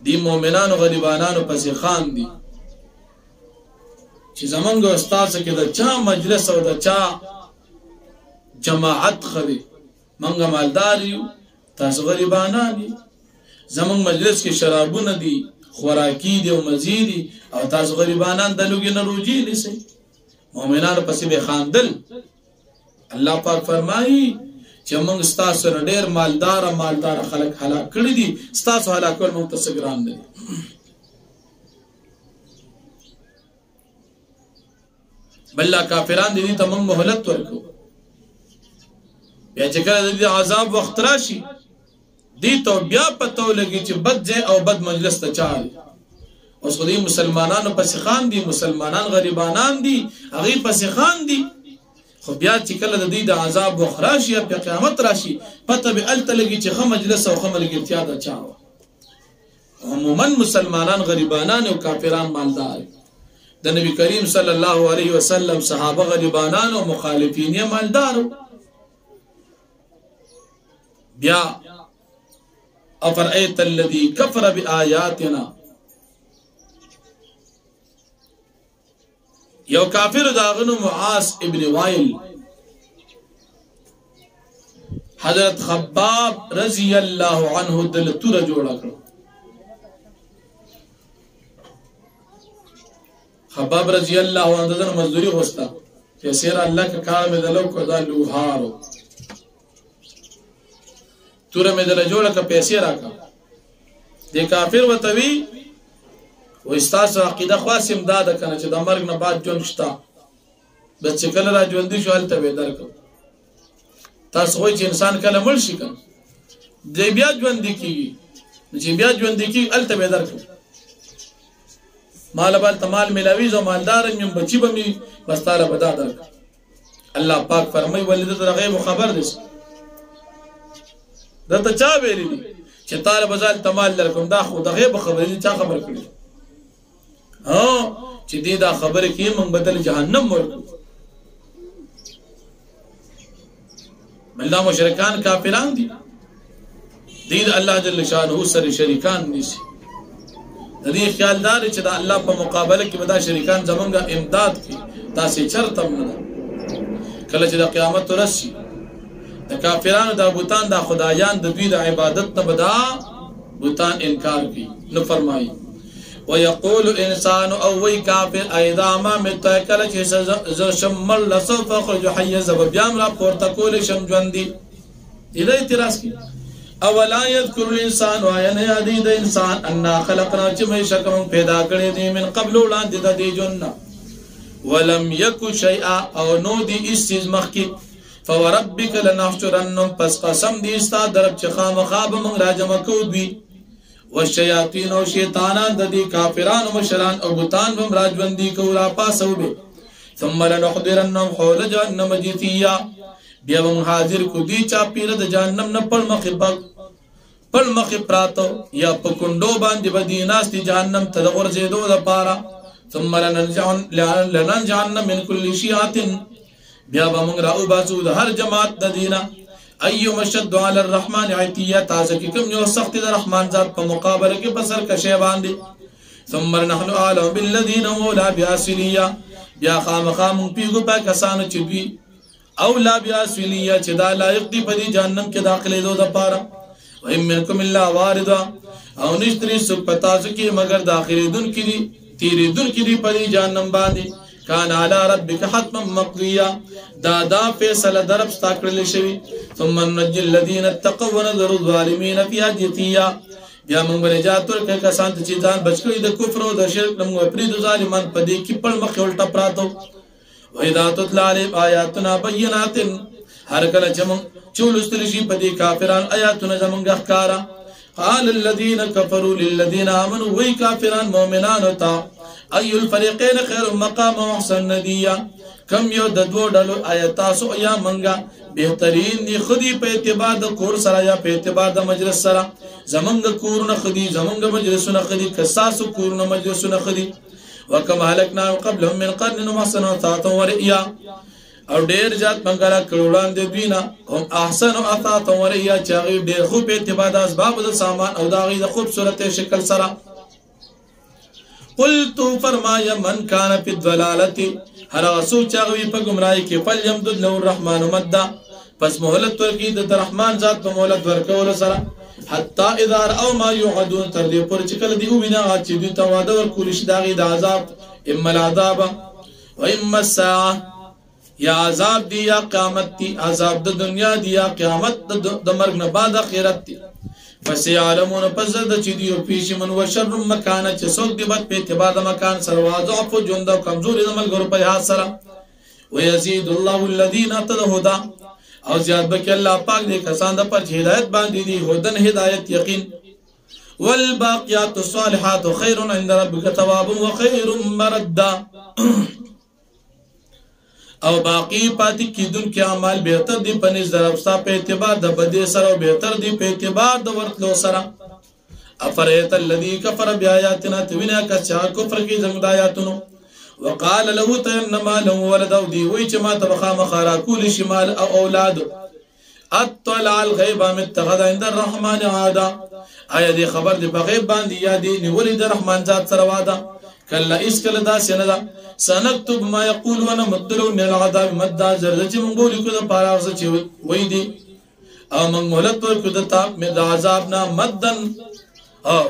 دی مؤمنانو غریبانانو پسې خان دي چې زمونږ استاد کې د چا مجلس او د چا جماعت خري منګه مالدار یو تاسو غریبانان دي زمون مجلس کې شرابونه دي خوراکي دي او مزيدي او تاسو غریبانان د لوګي نه روجي نشي مؤمنانو پسې به خاندل الله پاک فرمایي چې موږ تاسو نه ډېر مالدار خلک هلاک کړی دي تاسو هلاک کول موږ ته ګران دي بل کافران دي ته موږ مهلت ورکو یا چې کله د عذاب وخت راشي دي ته بیا پته لګي چې بد ځای او بد مجلس ته چال اوس خو دې مسلمانانو پسې خان دي مسلمانان غریبانان دي هغه پسې خان دي خو بیا چې کله د دې د عذاب وخت راشي یا قیامت راشي پته به الته لګي چې خه مجلس او خه ملګرتیا ده چاو عموما مسلمانان غریبانان او کافران مالدار د نبی کریم صلی الله علیه وسلم صحابه غریبانان او مخالفین یې مالدار بیا افرأيت الذي كفر بآياتنا یو کافر داغنو معاذ ابن وائل حضرت خباب رضی اللہ عنہ دل تور جوڑا کرو خباب رضی اللہ عنہ دل مزدوری غستا کہ سیر اللہ کا کار میں دلو کو دا لوہارو توره مې دل جوړه ک پیسې راکا دې کافر وتوی و استاسو عقیده خاص امداد کنه چې د مرګ نه بعد جون شتا بس چې کله را ژوند شو هلته به درکو تاسو وایي چې انسان کله مړ شي کنه دې بیا ژوند کیږي چې بیا ژوند کیږي هلته به درکو مال بال تمال ملاوي زو مالدار یم بچي بمي بس تعالی بدا درک الله پاک فرمای ولید د غیب خبر دې دته چا ویلی دي چې طالب ازال تمال لرکم دا خو د غیب خبرې چا خبر کړی ها چې دې دا خبره کې موږ بدل جهنم ورکو ملدا مشرکان کافران دي دین الله جل شانه سره شریکان نشي د دې خیال دار چې دا الله په مقابله کې ودا شریکان زمونږه امداد کوي تاسو چرته نه کله چې د قیامت ورسي د کافرانو د بوتان د خدایان د دوی د عبادت نه بدا بوتان انکار کوي نو فرمایي ويقول الانسان او وي كافر اذا ما مت کله چې ز شمل لسوف خرج حي زب بیام را پورته کول شم ژوندۍ دې اعتراض کوي اولا يذكر الانسان وعين يدي د انسان ان خلقنا چې مې شکم پیدا کړې دي من قبل وړاندې د دې جنہ ولم يكن شيئا او نو دي استز مخکي فوربك لنحشرنهم پس قسم دي استا درب چې خامخاب من راجم کو دي والشياطين او شیطانان د دې کافرانو مشران او بوتان بم راجوندي کو را پاسو به ثم لنحضرنهم حول جهنم جثيا بیا هم حاضر کو دی چا پیر د جهنم نه پړ مخ پراتو یا پکندو باندې بدیناست جهنم ته ورزیدو د پارا ثم لننجعن من كل شيعه بیا هم راو باسو د هر جماعت د دینا ايما شد على الرحمن عتيه تاسو کوم یو سخت د رحمان ذات په مقابله کې بسر کشه باندې ثم نحن اعلم بالذين مولا باسليه بیا خامخام پیغو په کسانو چې دوی او لا باسليه چې دا لایق دی په دې جهنم کې داخلي دو د پاره و منکم الا وارد او نشتري سو پتا ځکه مگر داخلي دن کې دي تیرې دن کې دي په دې جهنم باندې کان علی ربک حتما مقضیا دا فیصله درب استاکړل شوی ثم ننجي الذين اتقوا ونذر الظالمين فيها جثيا بیا موږ نجات ورکړه کسان چې ځان بچی د کفر او د شرک موږ پرې د ظالمان په دې کې پړ مخ ولټه پراتو واذا تتلى عليهم آياتنا بينات هر کله چې موږ چولستل شي په دې کافران آیاتونه زمونږ ښکارا قال الذين كفروا للذين امنوا وي كافران مؤمنان تا اي الفريقين خير مقام واحسن نديا کم یو د دوه ډلو آیاتاسو یا منګه بهترین دي خدي په اعتبار د کور سره یا په اعتبار د مجلس سره زمونږ کورونه خدي زمونږ مجلسونه خدي قصاص کورونه مجلسونه خدي وكما هلكنا قبلهم من قرن وحسنات ورئيا او ډیر جات منګلا کړوړان د دوینا هم احسن او اثات ورئيا چاغي ډیر خو په اعتبار د اسباب د سامان او داغي د خوبصورت شکل سره قلت فرمایا من كان في الضلاله هر اسو چاغوي په گمراهي کې فليمدد له الرحمن مدا پس مهلت ورکی د رحمان ذات په مهلت ورکول سره حتى اذا او ما يوعدون تر دې پر چې کله دی وینا چې دوی ته وعده ورکول شي داغي د عذاب اما العذاب و اما الساعه یا عذاب دی یا قیامت دی عذاب د دنیا دی یا قیامت د مرګ نه بعد اخرت دی فسيعلمون پزد چې دی او پیش من وشر مکان چې څوک دی بد په اعتبار د مکان سره واضعف جند او کمزوري د ملګرو په حال سره ويزيد الله الذين تهدى او زیاد بک الله پاک دې کسان د پر هدایت باندې دي هدن هدایت یقین والباقيات الصالحات خير عند ربك ثواب وخير مردا او باقی پاتې کیدون کې اعمال بهتر دي په نظر افسا په اعتبار د بده سره او بهتر دي په اعتبار د ورتلو سره افریت الذي كفر بیااتنا توینا کچا کفر کی زمد آیاتونو وقال له تنما له ولد او دی وی چې ما تبخا مخارا کول شمال او اولاد اطلع الغيب متخذ عند الرحمن عاده ایا دې خبر دې په غیب باندې یا دې نیولې د رحمان ذات سره وعده کله اس کله دا سندا سنكتب ما يقول وانا مدلو من العذاب مدا زرد چې مونږ لیکو د پاراوس چې وای دي او مونږ مهلت ورکو د تاب من عذاب نه مدن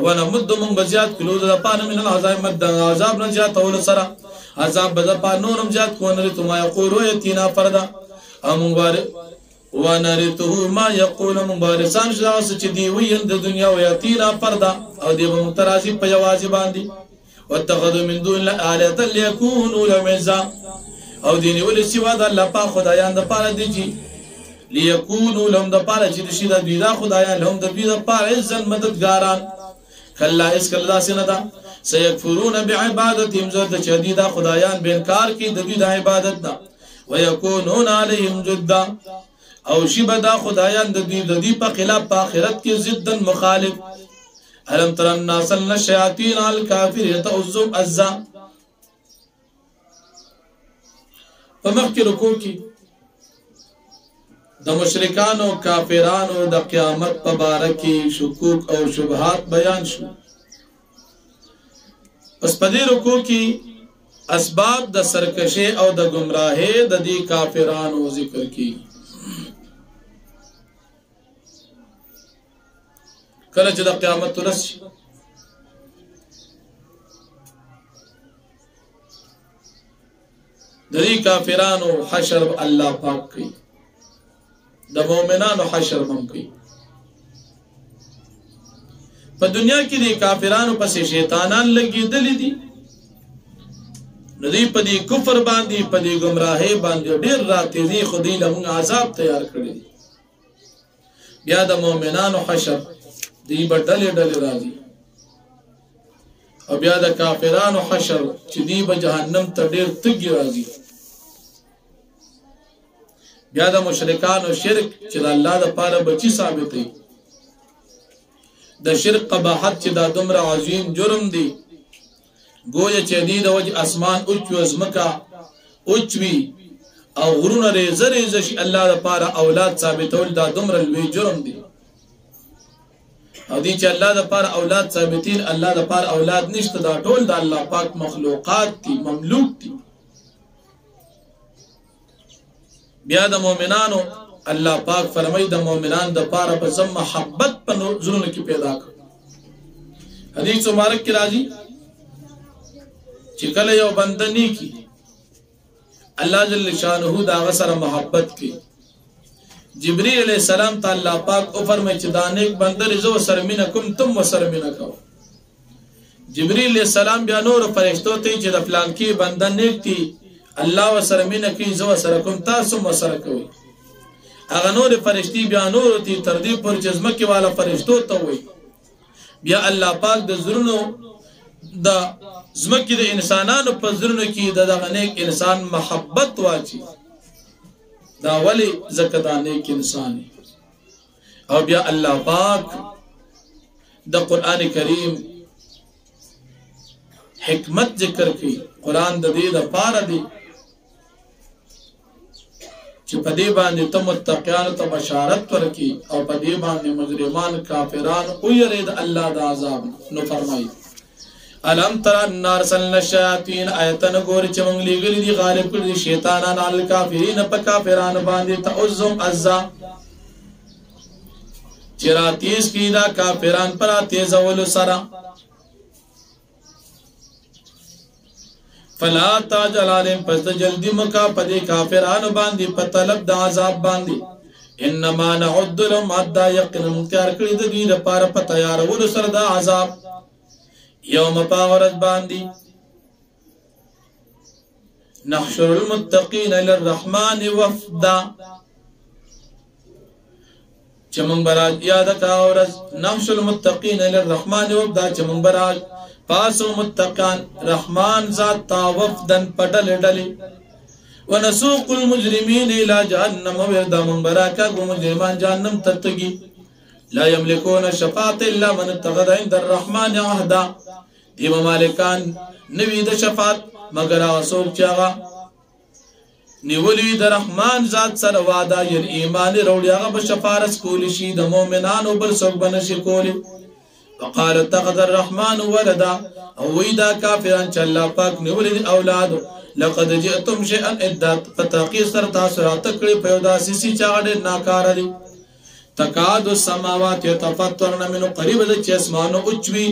وانا مد مونږ بزیات کلو د پانه من العذاب مدن عذاب نه زیات اول سره عذاب بد پانه نورم زیات کو نه ته ما يقول ويتینا فردا مونږ ونرثه ما يقول مبارسان شداس چې دی ویل د دنیا او یاتینا فردا او دی مترازی په جواز باندې واتخذوا من دون الله آلهة ليكونوا لهم عزا او دینی ولې سوا د الله په خدایان د پاره دي چې ليكونوا لهم د پاره چې شي د دوی د خدایان لهم د دوی د پاره عزت مددګاران کله اس کله داسې نه ده سيكفرون بعبادتهم زود شديد خدایان به انکار کی د دوی د عبادت نه ويكونون عليهم جدا او شی بدا خدایان د دوی په خلاف په آخرت کې ضد مخالف الم تر الناس الشیاطین الکافرین تعذب عزا فمخک رکوع کی د مشرکان او کافرانو د قیامت په باره کې شکوک او شبهات بیان شو پس په دې رکوع کې اسباب د سرکشي او د گمراهۍ د دې کافرانو ذکر کی کله چې د قیامت ورځ د دې کافرانو حشر الله پاک کوي د مؤمنانو حشر هم کوي په دنیا کې د کافرانو پسې شیطانان لګېدلې دي ندی په دې کفر باندې په دې گمراهۍ باندې ډېر راتېږي خدای له موږ عذاب تیار کړی بیا د مؤمنانو حشر دی بدلې ډلې راځي او بیا د کافرانو حشر چې دی به جهنم ته ډېر تګي راځي بیا د مشرکانو شرک چې د الله د پاره بچی ثابتې د شرک قباحت چې دا دومره عظیم جرم دی گویا چې دی د وجه اسمان اوچ وزمکا اوچوي او غرونه ریزه ریزه شي الله د پاره اولاد ثابتول دا دومره لوی جرم دی او دی چې الله د پاره اولاد ثابتین الله د پاره اولاد نشته دا ټول د الله پاک مخلوقات دي مملوک دي بیا د مؤمنانو الله پاک فرمای د مؤمنان د پاره په زم محبت په زړونو کې پیدا کړ حدیث مبارک کې راځي چې کله یو بنده نیکی الله جل شانه دا غسر محبت کی جبريل علیہ السلام تعالی پاک او فرمای چې دا نیک بنده رزو سرمنکم تم وسرمنکو جبريل علیہ السلام بیا نور فرشتو ته چې د پلان کې بنده نیک دي الله وسرمنکی زو سرکم تاسو وسرکوي اغه نور فرشتي بیا نور تی تر دې پر جسمه کې والا فرشتو ته وي بیا الله پاک د زړونو د زمکه د انسانانو په زړونو کې د دغه نیک انسان محبت واچي دا ولی زکه نیک انسان او بیا الله پاک د قران کریم حکمت ذکر کی قران د دې د پاره دی چې په دې باندې ته متقیان ته بشارت ورکي او په دې باندې مجرمان کافران او يريد الله د عذاب نو فرمایي الم تر النار سن الشیاطین ایتن ګور چې مونږ لګلې دي غالب کړي شیطانان علی کافرین په کافرانو باندې تعذم عزا چراتیس کی دا کافران پر تیزول سرا فلا تاجل علیم پس جلدی مکا پدی کافرانو باندې په طلب د عذاب باندې انما نعد لهم عدا یقینا مختار کړی د دې لپاره په تیارولو سره د عذاب یوم پاورت باندې نحشر المتقین للرحمن وفدا چمن براج یاد کا اورز نحشر المتقین للرحمن وفدا چمن براج پاسو متقان رحمان ذات تا وفدن پټل ډلی ونسوق المجرمین الى جهنم وردا من براکا مجرمان جهنم تتگی لا يملكون الشفاعة الا من اتخذ عند الرحمن عهدا دی مالکان نوی د شفاعت مگر اسوک چاغه نیولی د رحمان ذات سره وعده یر ایمان وروړي هغه په شفاعت کول شي د مؤمنانو بل څوک بنشي کولی وقال اتخذ الرحمن ولدا او ویدا کافران چې الله پاک نیولې اولاد لقد جئتم شيئا ادا فتاقي سر تاسو راتکړي په یو داسې سي چاړه ناکار دي تکاد السماوات يتفطرن من قريب د چې اسمانو اوچوي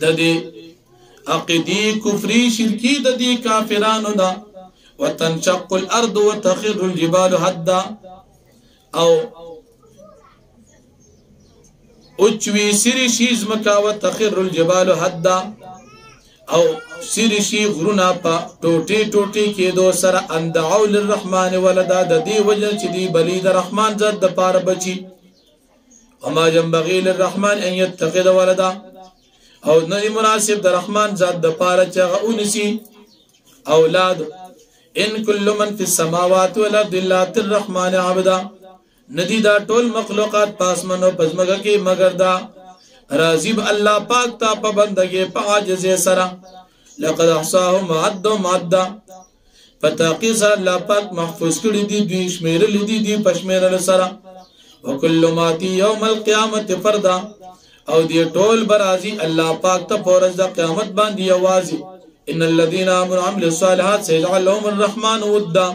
د دې عقيدي كفري شركي د دې کافرانو دا وتنشق الارض وتخر الجبال هدا او اوچوی سری شیز مکاوت تخر الجبال حدا او سری شی غرونا پا ټوټي ټوټي کېدو سره اندعو للرحمن ولدا د دې وجه چې دی بلی د رحمان ذات د پاره بچي وما ينبغي للرحمن ان يتخذ ولدا او نه مناسب د رحمان ذات د پاره چې غونسي اولاد ان كل من في السماوات والارض الا الرحمن عبدا ندی دا ټول مخلوقات پاسمنو پزماګه کې مگر دا راضی الله پاک تا پابندګي په عاجز سره لقد احصاهم عدهم عدا فتاقي سره الله پاک محفوظ کړی دي دوی شمیرل دي پشمیرل سره وکل ماتی یوم القیامت فردا او دی ټول برازي الله پاک ته پورز د قیامت باندې आवाज ان الذين امنوا وعملوا الصالحات سيجعل لهم الرحمن ودا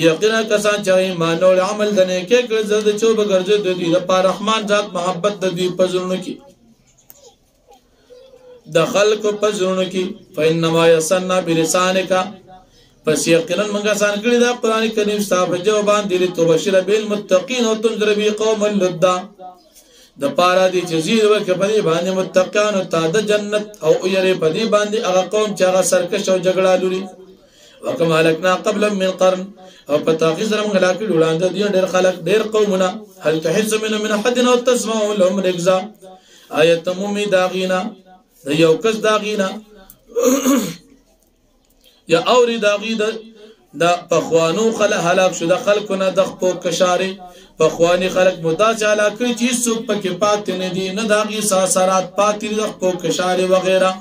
یقینا کسان چې ایمان او عمل د نیکه ګرځي د چوب ګرځي د دې لپاره رحمان ذات محبت د دې پزړونو کې د خلق پزړونو کې فینما یسنا بلسانک پس یقینا موږ آسان کړی دا قران کریم صاحب جوابان دي توبشر بالمتقین او تنذر بی قوم لدا د پارا دي جزیر ورکه په دې باندې متقین او تا د جنت او یری په دې باندې هغه قوم چې هغه سرکش او جګړه لري وکم هلکنا قبل من قرن او پتا غي زرم هلاک وړاندې دي ډېر خلک ډېر قومونه هل تحس من حد او تسمع لهم رجزا ایت مومی داغینا د یو کس داغینا یا اوری داغی دا پخوانو خلق هلاک شو د خلکونه د خپو کشاري پخوانی خلق مدا چاله کوي چې څوک پکې پاتې نه دي نه داغي ساسرات پاتې د خپو کشاري وغیرہ